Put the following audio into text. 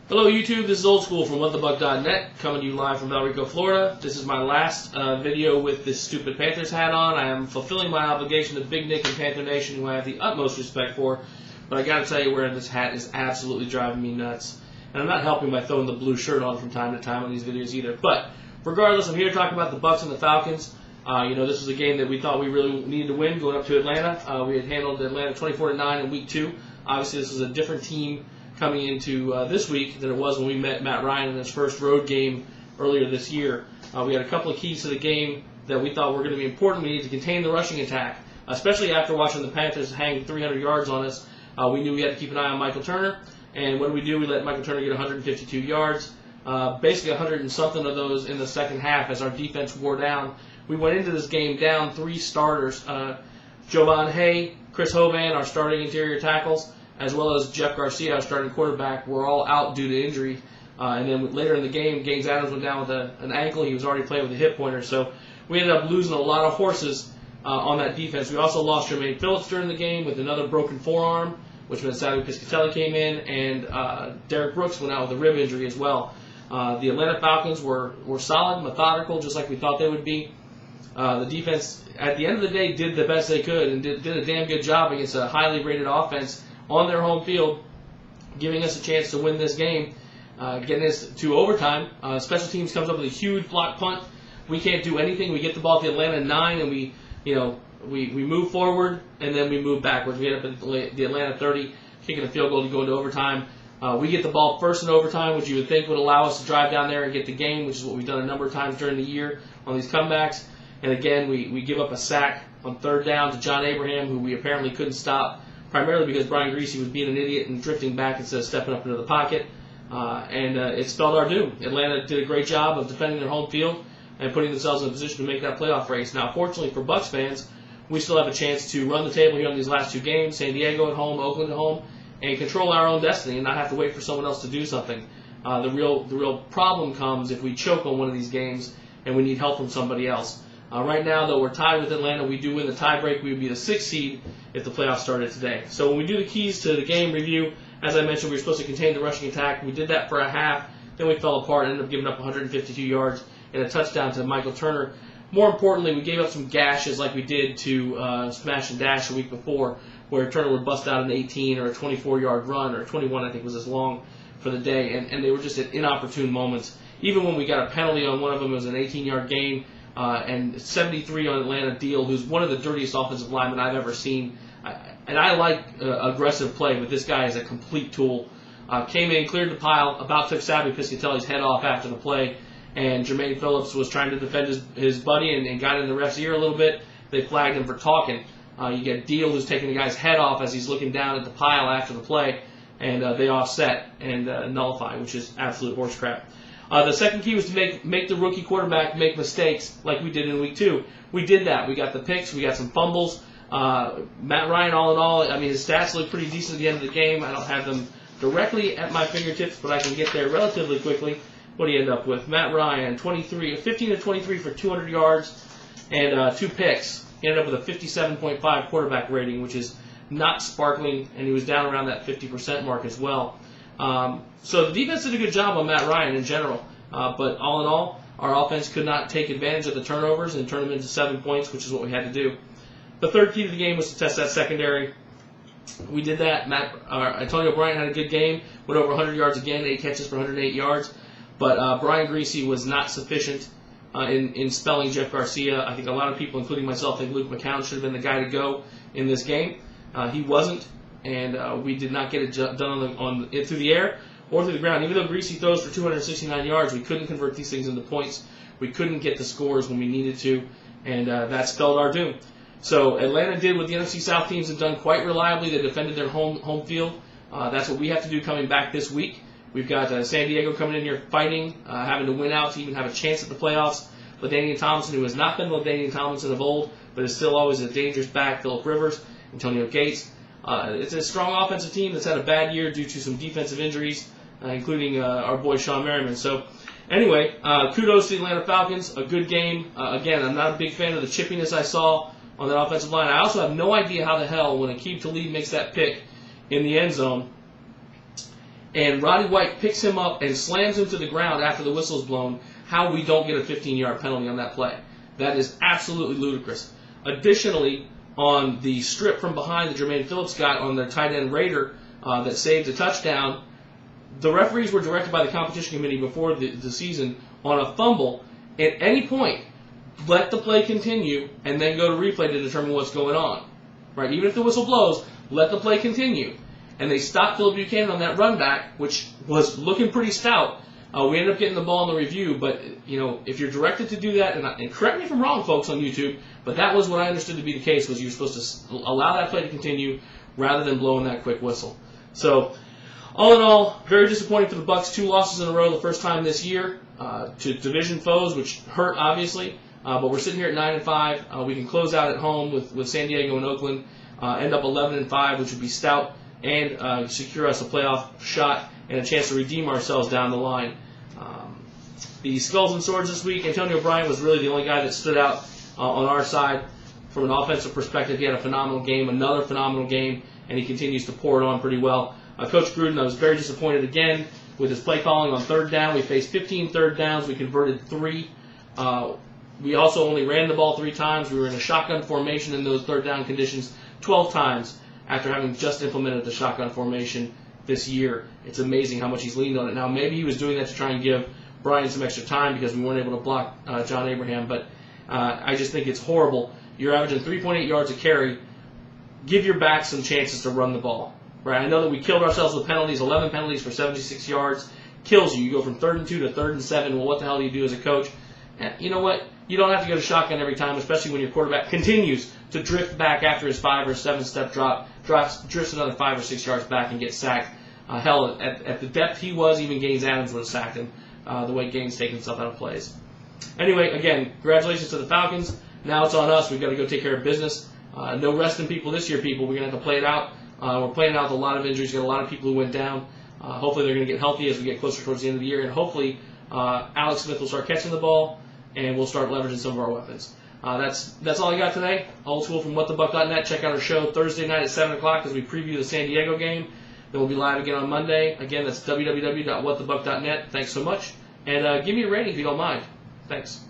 Hello YouTube, this is Old School from WhatTheBuc.net, coming to you live from Valrico, Florida. This is my last video with this stupid Panthers hat on. I am fulfilling my obligation to Big Nick and Panther Nation, who I have the utmost respect for, but I gotta tell you, wearing this hat is absolutely driving me nuts. And I'm not helping by throwing the blue shirt on from time to time on these videos either. But regardless, I'm here to talk about the Bucs and the Falcons. This was a game that we thought we really needed to win going up to Atlanta. We had handled Atlanta 24-9 in week 2. Obviously, this was a different team coming into this week than it was when we met Matt Ryan in his first road game earlier this year. We had a couple of keys to the game that we thought were going to be important. We needed to contain the rushing attack, especially after watching the Panthers hang 300 yards on us. We knew we had to keep an eye on Michael Turner, and what did we do? We let Michael Turner get 152 yards, basically 100 and something of those in the second half as our defense wore down. We went into this game down 3 starters. Jovan Hay, Chris Hovan, our starting interior tackles, as well as Jeff Garcia, our starting quarterback, were all out due to injury. And then later in the game, Gaines Adams went down with an ankle. He was already playing with a hip pointer. So we ended up losing a lot of horses on that defense. We also lost Jermaine Phillips during the game with another broken forearm, which meant Salvi Piscatelli came in, and Derek Brooks went out with a rib injury as well. The Atlanta Falcons were solid, methodical, just like we thought they would be. The defense, at the end of the day, did the best they could and did a damn good job against a highly rated offense on their home field, giving us a chance to win this game, getting us to overtime. Special teams comes up with a huge block punt. We can't do anything. We get the ball at the Atlanta 9, and we move forward, and then we move backwards. We end up at the Atlanta 30, kicking a field goal to go into overtime. We get the ball first in overtime, which you would think would allow us to drive down there and get the game, which is what we've done a number of times during the year on these comebacks. And again, we give up a sack on third down to John Abraham, who we apparently couldn't stop, primarily because Brian Griese was being an idiot and drifting back instead of stepping up into the pocket. It spelled our doom. Atlanta did a great job of defending their home field and putting themselves in a position to make that playoff race. Now, fortunately for Bucs fans, we still have a chance to run the table here on these last 2 games, San Diego at home, Oakland at home, and control our own destiny and not have to wait for someone else to do something. The real problem comes if we choke on one of these games and we need help from somebody else. Right now, though, we're tied with Atlanta. We do win the tiebreak. We would be the 6th seed if the playoffs started today. So when we do the keys to the game review, as I mentioned, we were supposed to contain the rushing attack. We did that for a half. Then we fell apart and ended up giving up 152 yards and a touchdown to Michael Turner. More importantly, we gave up some gashes like we did to Smash and Dash a week before, where Turner would bust out an 18 or a 24-yard run, or 21, I think, was as long for the day. And they were just at inopportune moments. Even when we got a penalty on one of them, it was an 18-yard gain. And 73 on Atlanta Deal, who's one of the dirtiest offensive linemen I've ever seen. And I like aggressive play, but this guy is a complete tool. Came in, cleared the pile, about took Salvi Piscatelli's head off after the play, and Jermaine Phillips was trying to defend his buddy and got in the ref's ear a little bit. They flagged him for talking. You get Deal, who's taking the guy's head off as he's looking down at the pile after the play, and they offset and nullify, which is absolute horse crap. The second key was to make the rookie quarterback make mistakes like we did in week 2. We did that. We got the picks. We got some fumbles. Matt Ryan, all in all, I mean, his stats look pretty decent at the end of the game. I don't have them directly at my fingertips, but I can get there relatively quickly. What do you end up with? Matt Ryan, 15 of 23 for 200 yards and 2 picks. He ended up with a 57.5 quarterback rating, which is not sparkling, and he was down around that 50% mark as well. So the defense did a good job on Matt Ryan in general, but all in all, our offense could not take advantage of the turnovers and turn them into 7 points, which is what we had to do. The third key to the game was to test that secondary. We did that. Antonio Bryant had a good game, went over 100 yards again, 8 catches for 108 yards, but Brian Griese was not sufficient in spelling Jeff Garcia. I think a lot of people, including myself, think Luke McCown should have been the guy to go in this game. He wasn't. And we did not get it done through the air or through the ground. Even though Griese throws for 269 yards, we couldn't convert these things into points. We couldn't get the scores when we needed to, and that spelled our doom. So Atlanta did what the NFC South teams have done quite reliably. They defended their home field. That's what we have to do coming back this week. We've got San Diego coming in here fighting, having to win out to even have a chance at the playoffs. LaDainian Tomlinson, who has not been LaDainian Tomlinson of old, but is still always a dangerous back. Phillip Rivers, Antonio Gates. It's a strong offensive team that's had a bad year due to some defensive injuries, including our boy Sean Merriman. So, anyway, kudos to the Atlanta Falcons. A good game. Again, I'm not a big fan of the chippiness I saw on that offensive line. I also have no idea how the hell when Aqib Talib makes that pick in the end zone, and Roddy White picks him up and slams him to the ground after the whistle's blown, how we don't get a 15-yard penalty on that play. That is absolutely ludicrous. Additionally, on the strip from behind that Jermaine Phillips got on the tight end Raider that saved a touchdown, the referees were directed by the competition committee before the season on a fumble. At any point, let the play continue and then go to replay to determine what's going on. Right? Even if the whistle blows, let the play continue. And they stopped Phillip Buchanan on that run back, which was looking pretty stout. We ended up getting the ball in the review, but if you're directed to do that, and correct me if I'm wrong, folks on YouTube, but that was what I understood to be the case, was you were supposed to allow that play to continue rather than blowing that quick whistle. So, all in all, very disappointing for the Bucs. 2 losses in a row the first time this year to division foes, which hurt obviously. But we're sitting here at 9-5. We can close out at home with San Diego and Oakland, end up 11-5, which would be stout, and secure us a playoff shot and a chance to redeem ourselves down the line. The Skulls and Swords this week, Antonio Bryant was really the only guy that stood out on our side from an offensive perspective. He had a phenomenal game, another phenomenal game, and he continues to pour it on pretty well. Coach Gruden, I was very disappointed again with his play calling on third down. We faced 15 third downs. We converted 3. We also only ran the ball 3 times. We were in a shotgun formation in those third down conditions 12 times after having just implemented the shotgun formation this year. It's amazing how much he's leaned on it. Now, maybe he was doing that to try and give Brian some extra time because we weren't able to block John Abraham, but I just think it's horrible. You're averaging 3.8 yards a carry. Give your back some chances to run the ball. Right? I know that we killed ourselves with penalties, 11 penalties for 76 yards. Kills you. You go from 3rd and 2 to 3rd and 7. Well, what the hell do you do as a coach? And you know what? You don't have to go to shotgun every time, especially when your quarterback continues to drift back after his 5 or 7 step drop, drifts another 5 or 6 yards back and gets sacked. Hell, at the depth he was, even Gaines Adams would have sacked him, the way Gaines taking himself out of plays. Anyway, again, congratulations to the Falcons. Now it's on us. We've got to go take care of business. No resting people this year, people. We're going to have to play it out. We're playing out with a lot of injuries. We've got a lot of people who went down. Hopefully they're going to get healthy as we get closer towards the end of the year, and hopefully Alex Smith will start catching the ball, and we'll start leveraging some of our weapons. That's all I got today. Old school from WhatTheBuc.net. Check out our show Thursday night at 7 o'clock as we preview the San Diego game. Then we'll be live again on Monday. Again, that's www.whatthebuc.net. Thanks so much. And give me a rating if you don't mind. Thanks.